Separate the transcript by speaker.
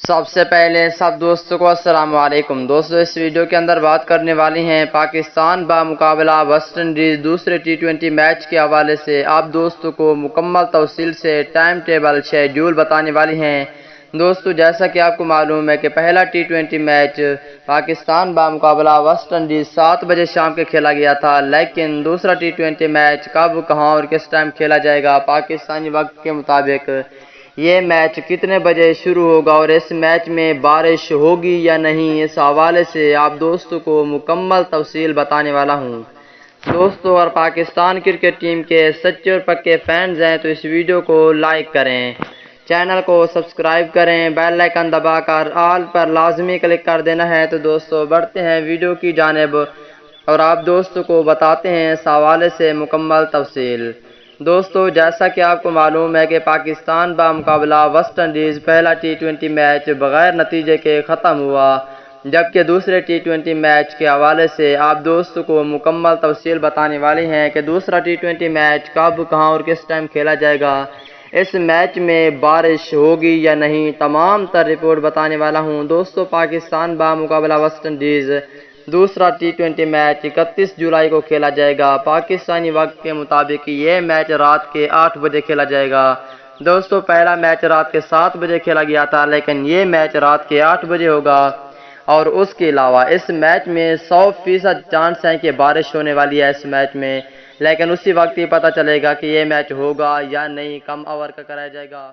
Speaker 1: سب سے پہلے سب دوستوں کو السلام علیکم۔ دوستوں اس ویڈیو کے اندر بات کرنے والی ہیں پاکستان بمقابلہ ویسٹ انڈیز دوسرے ٹی20 میچ کے حوالے سے آپ دوستوں کو مکمل تفصیل سے ٹائم ٹیبل شیڈیول بتانے والی ہیں۔ دوستو جیسا کہ آپ کو معلوم ہے کہ پہلا ٹی20 میچ پاکستان بمقابلہ ویسٹ انڈیز 7 بجے شام کے کھیلا گیا تھا، لیکن دوسرا ٹی20 میچ کب کہاں اور کس ٹائم کھیلا جائے گا پاکستانی وقت کے مطابق، یہ میچ کتنے بجے شروع ہوگا اور اس میچ میں بارش ہوگی یا نہیں، اس حوالے سے آپ دوستوں کو مکمل تفصیل بتانے والا ہوں۔ دوستو اور پاکستان کرکٹ ٹیم کے سچے اور پکے فینز ہیں تو اس ویڈیو کو لائک کریں، چینل کو سبسکرائب کریں، بیل آئیکن دبا کر آل پر لازمی کلک کر دینا ہے۔ تو دوستو بڑھتے ہیں ویڈیو کی جانب اور آپ دوستوں کو بتاتے ہیں اس حوالے سے مکمل تفصیل۔ دوستو جیسا کہ آپ کو معلوم ہے کہ پاکستان بمقابلہ ویسٹ انڈیز پہلا ٹی20 میچ بغیر نتیجے کے ختم ہوا، جبکہ دوسرے ٹی20 میچ کے حوالے سے آپ دوستوں کو مکمل تفصیل بتانے والے ہیں کہ دوسرا ٹی20 میچ کب کہاں اور کس ٹائم کھیلا جائے گا، اس میچ میں بارش ہوگی یا نہیں، تمام تر رپورٹ بتانے والا ہوں۔ دوستو پاکستان بمقابلہ ویسٹ انڈیز دوسرا ٹی20 میچ 31 جولائی کو کھیلا جائے گا پاکستانی وقت کے مطابق، یہ میچ رات کے 8 بجے کھیلا جائے گا۔ دوستو پہلا میچ رات کے 7 بجے کھیلا گیا تھا، لیکن یہ میچ رات کے 8 بجے ہوگا، اور اس کے علاوہ اس میچ میں 100% چانس ہے کہ بارش ہونے والی ہے اس میچ میں، لیکن اسی وقت ہی پتہ چلے گا کہ یہ میچ ہوگا یا نہیں، کم اوور کا کرایا جائے گا۔